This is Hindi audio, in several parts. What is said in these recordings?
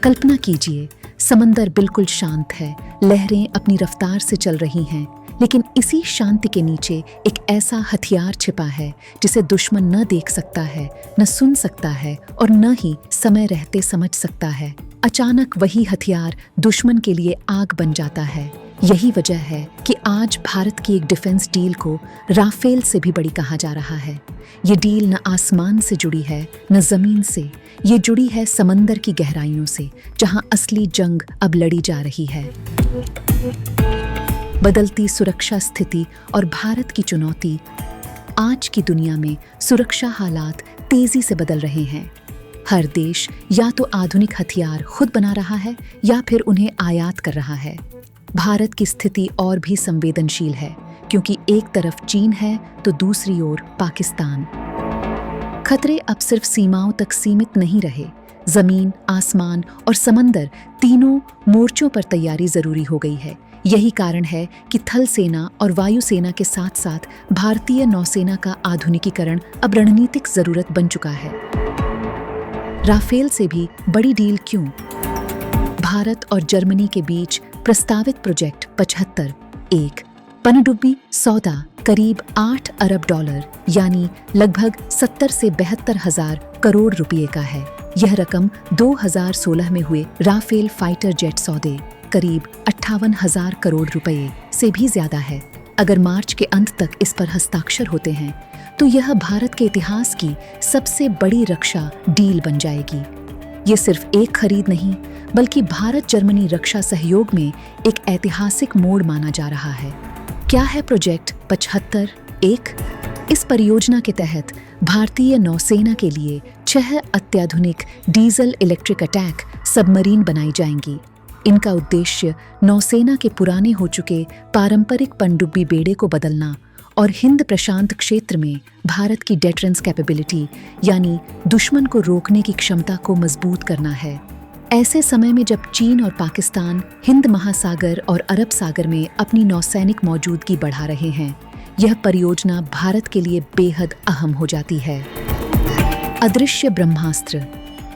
कल्पना कीजिए, समंदर बिल्कुल शांत है, लहरें अपनी रफ्तार से चल रही हैं, लेकिन इसी शांति के नीचे एक ऐसा हथियार छिपा है जिसे दुश्मन न देख सकता है, न सुन सकता है और न ही समय रहते समझ सकता है। अचानक वही हथियार दुश्मन के लिए आग बन जाता है। यही वजह है कि आज भारत की एक डिफेंस डील को राफेल से भी बड़ी कहा जा रहा है। ये डील न आसमान से जुड़ी है, न जमीन से। ये जुड़ी है समंदर की गहराइयों से, जहां असली जंग अब लड़ी जा रही है। बदलती सुरक्षा स्थिति और भारत की चुनौती। आज की दुनिया में सुरक्षा हालात तेजी से बदल रहे हैं। हर देश या तो आधुनिक हथियार खुद बना रहा है या फिर उन्हें आयात कर रहा है। भारत की स्थिति और भी संवेदनशील है, क्योंकि एक तरफ चीन है तो दूसरी ओर पाकिस्तान। खतरे अब सिर्फ सीमाओं तक सीमित नहीं रहे। जमीन, आसमान और समंदर, तीनों मोर्चों पर तैयारी जरूरी हो गई है। यही कारण है कि थल सेना और वायुसेना के साथ साथ भारतीय नौसेना का आधुनिकीकरण अब रणनीतिक जरूरत बन चुका है। राफेल से भी बड़ी डील क्यों? भारत और जर्मनी के बीच प्रस्तावित प्रोजेक्ट 75 एक पनडुब्बी सौदा करीब $8 अरब यानी लगभग 70 से 72 हजार करोड़ रुपए का है। यह रकम 2016 में हुए राफेल फाइटर जेट सौदे करीब 58,000 करोड़ रुपए से भी ज्यादा है। अगर मार्च के अंत तक इस पर हस्ताक्षर होते हैं तो यह भारत के इतिहास की सबसे बड़ी रक्षा डील बन जाएगी। ये सिर्फ एक खरीद नहीं, बल्कि भारत जर्मनी रक्षा सहयोग में एक ऐतिहासिक मोड़ माना जा रहा है। क्या है प्रोजेक्ट 75 एक? इस परियोजना के तहत भारतीय नौसेना के लिए 6 अत्याधुनिक डीजल इलेक्ट्रिक अटैक सबमरीन बनाई जाएंगी। इनका उद्देश्य नौसेना के पुराने हो चुके पारंपरिक पनडुब्बी बेड़े को बदलना और हिंद प्रशांत क्षेत्र में भारत की डेटरेंस कैपेबिलिटी यानी दुश्मन को रोकने की क्षमता को मजबूत करना है। ऐसे समय में जब चीन और पाकिस्तान हिंद महासागर और अरब सागर में अपनी नौसैनिक मौजूदगी बढ़ा रहे हैं, यह परियोजना भारत के लिए बेहद अहम हो जाती है। अदृश्य ब्रह्मास्त्र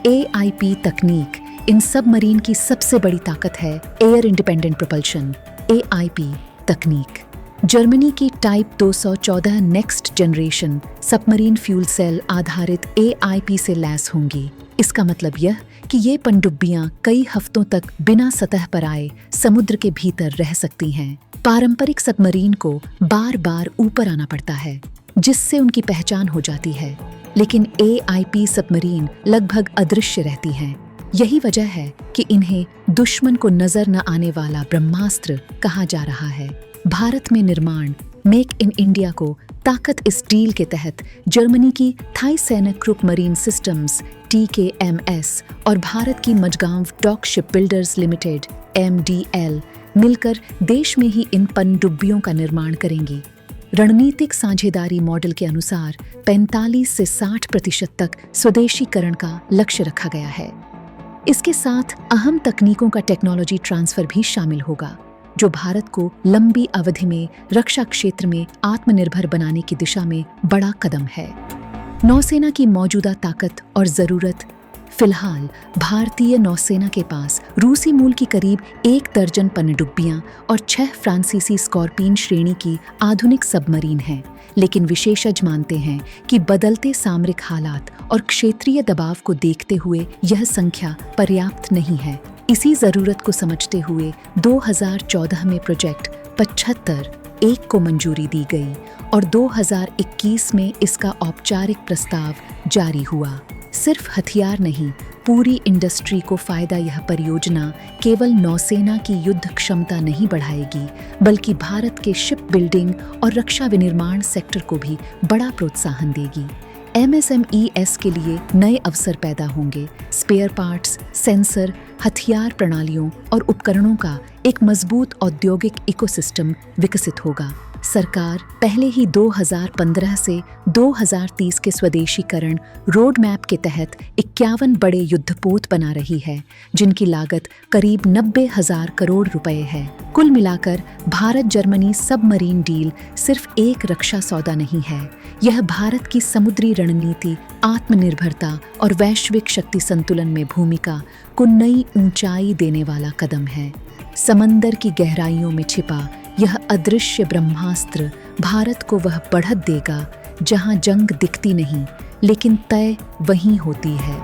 AIP तकनीक इन सबमरीन की सबसे बड़ी ताकत है। एयर इंडिपेंडेंट प्रोपल्शन AIP तकनीक जर्मनी की type 214 next generation submarine fuel cell आधारित AIP से लैस होंगी। इसका मतलब यह कि ये पनडुब्बियां कई हफ्तों तक बिना सतह पर आए समुद्र के भीतर रह सकती हैं। पारंपरिक सबमरीन को बार बार ऊपर आना पड़ता है, जिससे उनकी पहचान हो जाती है, लेकिन AIP सबमरीन लगभग अदृश्य रहती हैं। यही वजह है कि इन्हें दुश्मन को नजर न आने वाला ब्रह्मास्त्र कहा जा रहा है। भारत में निर्माण मेक इन इंडिया को ताकत इस डील के तहत जर्मनी की थाईसैनिक मरीन सिस्टम्स TKMS और भारत की Mazagon dock ship builders limited MDL मिलकर देश में ही इन पनडुब्बियों का निर्माण करेंगी। रणनीतिक साझेदारी मॉडल के अनुसार 45 से 60% तक स्वदेशीकरण का लक्ष्य रखा गया है। इसके साथ अहम तकनीकों का टेक्नोलॉजी ट्रांसफर भी शामिल होगा, जो भारत को लंबी अवधि में रक्षा क्षेत्र में आत्मनिर्भर बनाने की दिशा में बड़ा कदम है। नौसेना की मौजूदा ताकत और जरूरत। फिलहाल भारतीय नौसेना के पास रूसी मूल की करीब 1 दर्जन पनडुब्बियां और 6 फ्रांसीसी स्कॉर्पिन श्रेणी की आधुनिक सबमरीन हैं, लेकिन विशेषज्ञ मानते हैं कि बदलते सामरिक हालात और क्षेत्रीय दबाव को देखते हुए यह संख्या पर्याप्त नहीं है। इसी जरूरत को समझते हुए 2014 में प्रोजेक्ट 75 एक को मंजूरी दी गई और 2021 में इसका औपचारिक प्रस्ताव जारी हुआ। सिर्फ हथियार नहीं, पूरी इंडस्ट्री को फायदा। यह परियोजना केवल नौसेना की युद्ध क्षमता नहीं बढ़ाएगी, बल्कि भारत के शिप बिल्डिंग और रक्षा विनिर्माण सेक्टर को भी बड़ा प्रोत्साहन देगी। MSMEs के लिए नए अवसर पैदा होंगे। स्पेयर पार्ट्स, सेंसर, हथियार प्रणालियों और उपकरणों का एक मजबूत औद्योगिक इकोसिस्टम विकसित होगा। सरकार पहले ही 2015 से 2030 के स्वदेशीकरण रोड मैप के तहत 51 बड़े युद्धपोत बना रही है, जिनकी लागत करीब 90,000 करोड़ रुपए है। कुल मिलाकर भारत जर्मनी सबमरीन डील सिर्फ एक रक्षा सौदा नहीं है, यह भारत की समुद्री रणनीति, आत्मनिर्भरता और वैश्विक शक्ति संतुलन में भूमिका को नई ऊंचाई देने वाला कदम है। समंदर की गहराइयों में छिपा यह अदृश्य ब्रह्मास्त्र भारत को वह बढ़त देगा जहां जंग दिखती नहीं, लेकिन तय वहीं होती है।